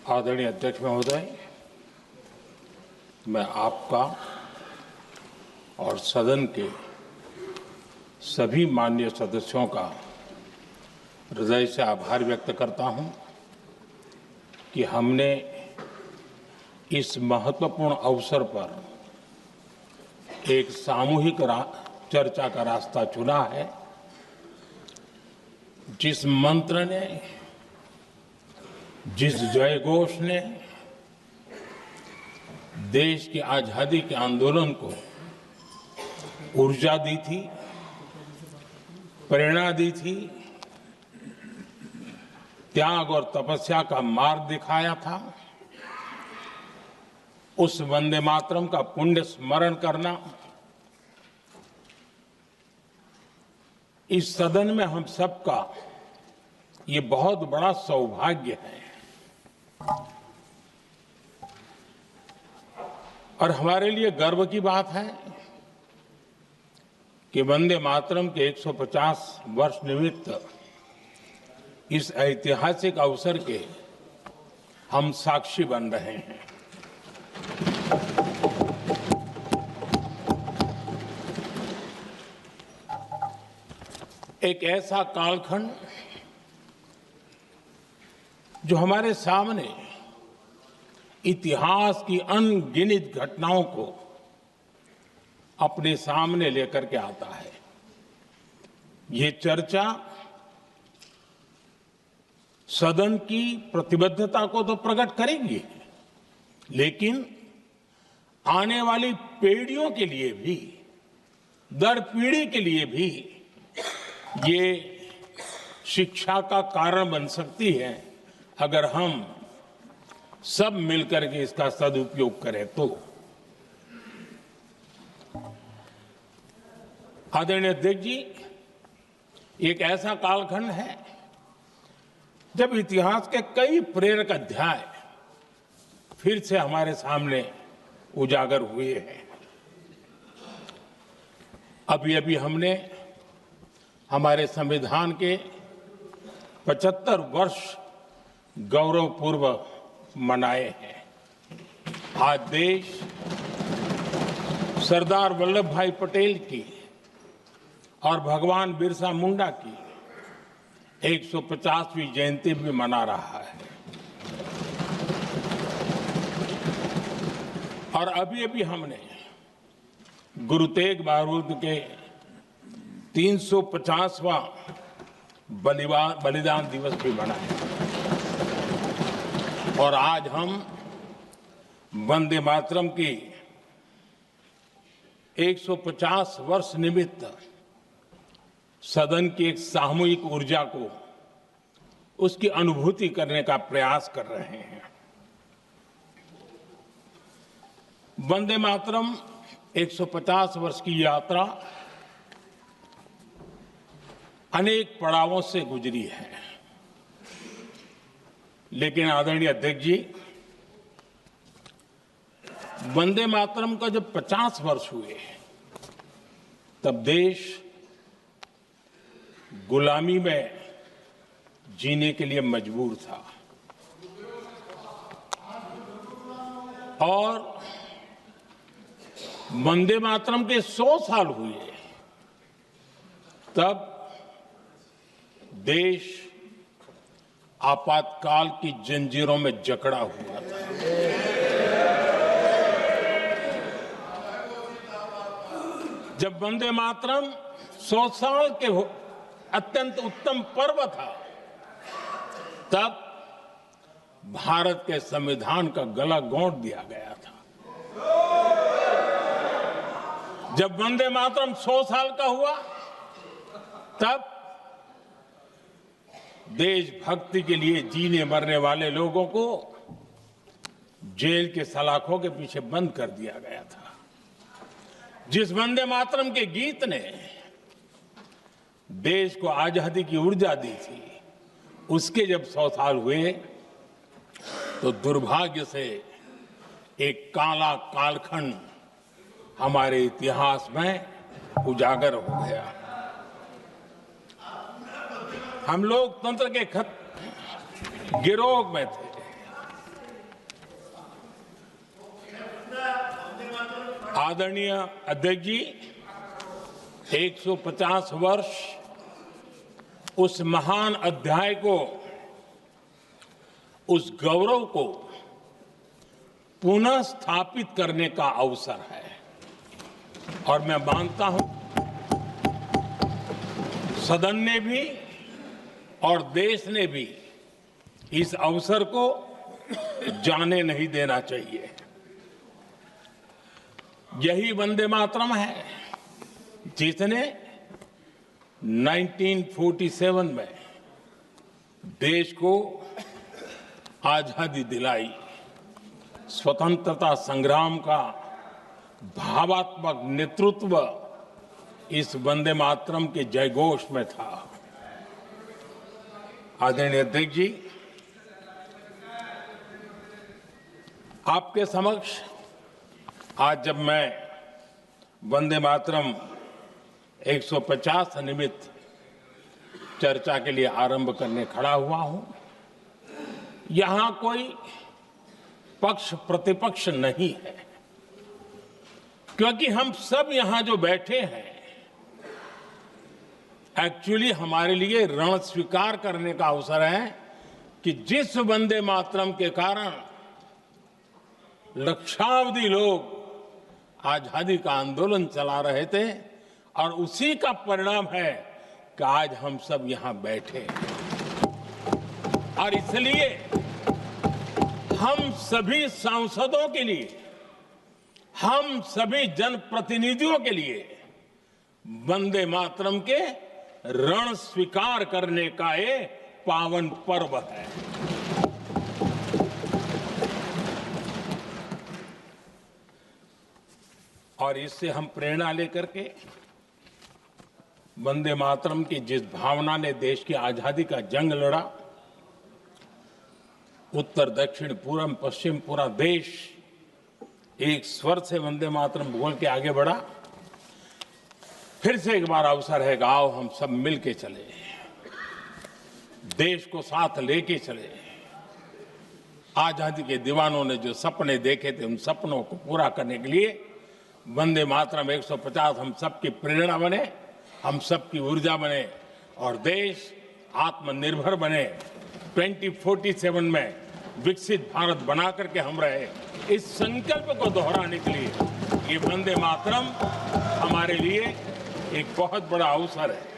आदरणीय अध्यक्ष महोदय, मैं आपका और सदन के सभी माननीय सदस्यों का हृदय से आभार व्यक्त करता हूं कि हमने इस महत्वपूर्ण अवसर पर एक सामूहिक चर्चा का रास्ता चुना है। जिस मंत्र ने, जिस जयघोष ने देश की आजादी के आंदोलन को ऊर्जा दी थी, प्रेरणा दी थी, त्याग और तपस्या का मार्ग दिखाया था, उस वंदे मातरम का पुण्य स्मरण करना इस सदन में हम सबका ये बहुत बड़ा सौभाग्य है। और हमारे लिए गर्व की बात है कि वंदे मातरम के 150 वर्ष निमित्त इस ऐतिहासिक अवसर के हम साक्षी बन रहे हैं। एक ऐसा कालखंड जो हमारे सामने इतिहास की अनगिनत घटनाओं को अपने सामने लेकर के आता है। ये चर्चा सदन की प्रतिबद्धता को तो प्रकट करेगी, लेकिन आने वाली पीढ़ियों के लिए भी, दर पीढ़ी के लिए भी ये शिक्षा का कारण बन सकती है अगर हम सब मिलकर के इसका सदुपयोग करें तो। आदरणीय अध्यक्ष जी, एक ऐसा कालखंड है जब इतिहास के कई प्रेरक अध्याय फिर से हमारे सामने उजागर हुए हैं। अभी अभी हमने हमारे संविधान के 75 वर्ष गौरवपूर्व मनाए हैं। आज देश सरदार वल्लभ भाई पटेल की और भगवान बिरसा मुंडा की 150वीं जयंती भी मना रहा है। और अभी अभी हमने गुरु तेग बहादुर के 350वां बलिदान दिवस भी मनाया। और आज हम वंदे मातरम की 150 वर्ष निमित्त सदन की एक सामूहिक ऊर्जा को, उसकी अनुभूति करने का प्रयास कर रहे हैं। वंदे मातरम 150 वर्ष की यात्रा अनेक पड़ावों से गुजरी है, लेकिन आदरणीय अध्यक्ष जी, वंदे मातरम का जब 50 वर्ष हुए तब देश गुलामी में जीने के लिए मजबूर था। और वंदे मातरम के 100 साल हुए तब देश आपातकाल की जंजीरों में जकड़ा हुआ था। जब वंदे मातरम 100 साल के अत्यंत उत्तम पर्व था, तब भारत के संविधान का गला घोंट दिया गया था। जब वंदे मातरम 100 साल का हुआ, तब देशभक्ति के लिए जीने मरने वाले लोगों को जेल के सलाखों के पीछे बंद कर दिया गया था। जिस वंदे मातरम के गीत ने देश को आजादी की ऊर्जा दी थी, उसके जब 100 साल हुए तो दुर्भाग्य से एक काला कालखंड हमारे इतिहास में उजागर हो गया। हम लोकतंत्र के गिरोह में थे, आदरणीय अध्यक्ष जी, 150 वर्ष उस महान अध्याय को, उस गौरव को पुनः स्थापित करने का अवसर है और मैं मानता हूं सदन ने भी और देश ने भी इस अवसर को जाने नहीं देना चाहिए। यही वंदे मातरम है जिसने 1947 में देश को आजादी दिलाई। स्वतंत्रता संग्राम का भावात्मक नेतृत्व इस वंदे मातरम के जयघोष में था। आदरणीय अध्यक्ष जी, आपके समक्ष आज जब मैं वंदे मातरम 150 निमित्त चर्चा के लिए आरंभ करने खड़ा हुआ हूं, यहां कोई पक्ष प्रतिपक्ष नहीं है, क्योंकि हम सब यहां जो बैठे हैं एक्चुअली हमारे लिए रण स्वीकार करने का अवसर है कि जिस वंदे मातरम के कारण लक्षावधि लोग आजादी का आंदोलन चला रहे थे और उसी का परिणाम है कि आज हम सब यहां बैठे हैं। और इसलिए हम सभी सांसदों के लिए, हम सभी जनप्रतिनिधियों के लिए वंदे मातरम के रण स्वीकार करने का ये पावन पर्व है। और इससे हम प्रेरणा लेकर के वंदे मातरम की जिस भावना ने देश की आजादी का जंग लड़ा, उत्तर दक्षिण पूर्व पश्चिम पूरा देश एक स्वर से वंदे मातरम बोल के आगे बढ़ा। फिर से एक बार अवसर है कि आओ हम सब मिल के चले, देश को साथ लेके चले। आजादी के दीवानों ने जो सपने देखे थे उन सपनों को पूरा करने के लिए वंदे मातरम 150 हम सबकी प्रेरणा बने, हम सबकी ऊर्जा बने और देश आत्मनिर्भर बने। 2047 में विकसित भारत बना करके हम रहे, इस संकल्प को दोहराने के लिए ये वंदे मातरम हमारे लिए एक बहुत बड़ा अवसर है।